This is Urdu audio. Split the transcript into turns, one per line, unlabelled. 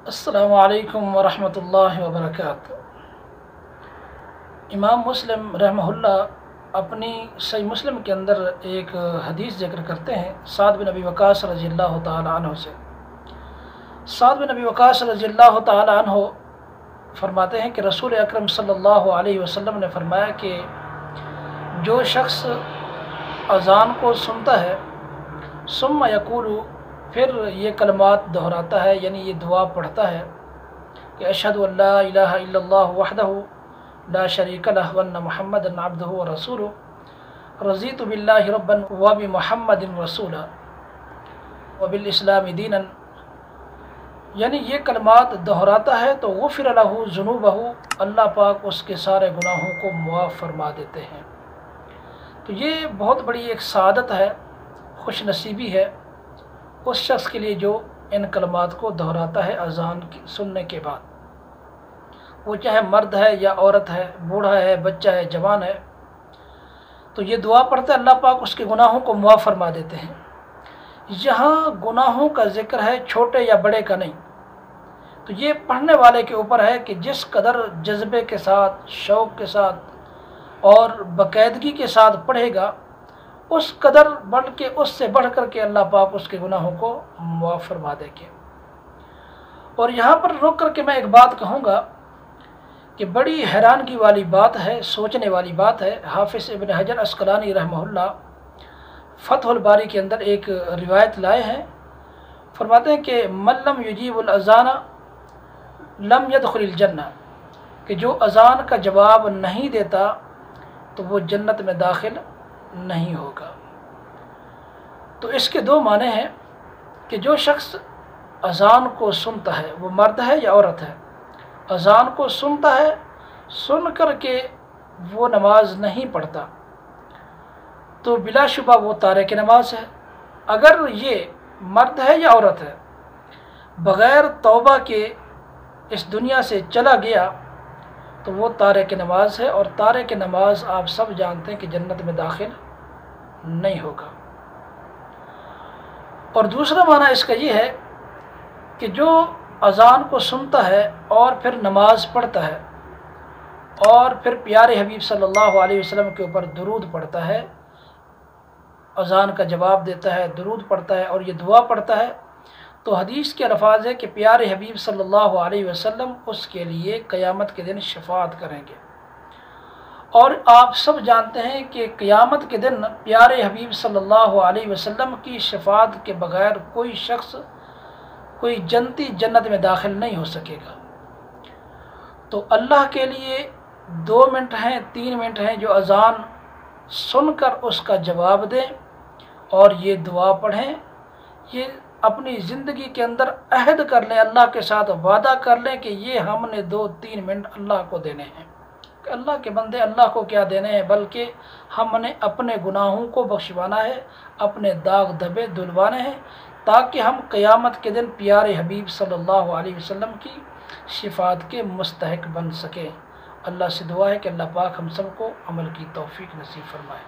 السلام علیکم ورحمۃ اللہ وبرکاتہ۔ امام مسلم رحمہ اللہ اپنی صحیح مسلم کے اندر ایک حدیث ذکر کرتے ہیں سعد بن ابی وقاص رضی اللہ تعالی عنہ سے۔ سعد بن ابی وقاص رضی اللہ تعالی عنہ فرماتے ہیں کہ رسول اکرم صلی اللہ علیہ وسلم نے فرمایا کہ جو شخص اذان کو سنتا ہے ثم یقول، پھر یہ کلمات دہراتا ہے، یعنی یہ دعا پڑھتا ہے کہ اشہد ان لا الہ الا اللہ وحدہ لا شریک لہ وان محمدا عبدہ ورسولہ رضیت باللہ ربا وبمحمد رسولا وبالاسلام دینا، یعنی یہ کلمات دہراتا ہے تو غفر لہ ذنوبہ، اللہ پاک اس کے سارے گناہوں کو معاف فرما دیتے ہیں۔ تو یہ بہت بڑی ایک سعادت ہے، خوش نصیبی ہے اس شخص کے لیے جو ان کلمات کو دہراتا ہے اذان سننے کے بعد، وہ چاہے مرد ہے یا عورت ہے، بوڑھا ہے، بچہ ہے، جوان ہے، تو یہ دعا پڑھتے اللہ پاک اس کے گناہوں کو معاف فرما دیتے ہیں۔ یہاں گناہوں کا ذکر ہے، چھوٹے یا بڑے کا نہیں، تو یہ پڑھنے والے کے اوپر ہے کہ جس قدر جذبے کے ساتھ، شوق کے ساتھ اور باقاعدگی کے ساتھ پڑھے گا، اس قدر بڑھ کے، اس سے بڑھ کر کے اللہ پاک اس کے گناہوں کو معاف فرما دیں گے۔ اور یہاں پر رک کر کے میں ایک بات کہوں گا کہ بڑی حیرانگی والی بات ہے، سوچنے والی بات ہے۔ حافظ ابن حجر عسقلانی رحمہ اللہ فتح الباری کے اندر ایک روایت لائے ہیں، فرماتے ہیں کہ من لم یجیب الاذان لم يدخل الجنہ، کہ جو اذان کا جواب نہیں دیتا تو وہ جنت میں داخل نہیں ہوگا۔ تو اس کے دو معنی ہیں کہ جو شخص اذان کو سنتا ہے، وہ مرد ہے یا عورت ہے، اذان کو سنتا ہے، سن کر کے وہ نماز نہیں پڑھتا تو بلا شبہ وہ تارک نماز ہے۔ اگر یہ مرد ہے یا عورت ہے، بغیر توبہ کے اس دنیا سے چلا گیا تو وہ تارک نماز ہے، اور تارک نماز آپ سب جانتے ہیں کہ جنت میں داخل نہیں ہوگا۔ اور دوسرا معنی اس کا یہ ہے کہ جو اذان کو سنتا ہے اور پھر نماز پڑھتا ہے اور پھر پیارے حبیب صلی اللہ علیہ وسلم کے اوپر درود پڑھتا ہے، اذان کا جواب دیتا ہے، درود پڑھتا ہے اور یہ دعا پڑھتا ہے، تو حدیث کے الفاظ ہے کہ پیارے حبیب صلی اللہ علیہ وسلم اس کے لیے قیامت کے دن شفاعت کریں گے۔ اور آپ سب جانتے ہیں کہ قیامت کے دن پیارے حبیب صلی اللہ علیہ وسلم کی شفاعت کے بغیر کوئی شخص، کوئی جنتی جنت میں داخل نہیں ہو سکے گا۔ تو اللہ کے لیے 2 منٹ ہیں، 3 منٹ ہیں، جو اذان سن کر اس کا جواب دیں اور یہ دعا پڑھیں، یہ اپنی زندگی کے اندر عہد کر لیں، اللہ کے ساتھ وعدہ کر لیں کہ یہ ہم نے 2-3 منٹ اللہ کو دینے ہیں۔ کہ اللہ کے بندے اللہ کو کیا دینے ہیں، بلکہ ہم نے اپنے گناہوں کو بخشوانا ہے، اپنے داغ دھبے دھلوانے ہیں، تاکہ ہم قیامت کے دن پیارے حبیب صلی اللہ علیہ وسلم کی شفاعت کے مستحق بن سکیں۔ اللہ سے دعا ہے کہ اللہ پاک ہم سب کو عمل کی توفیق نصیب فرمائے۔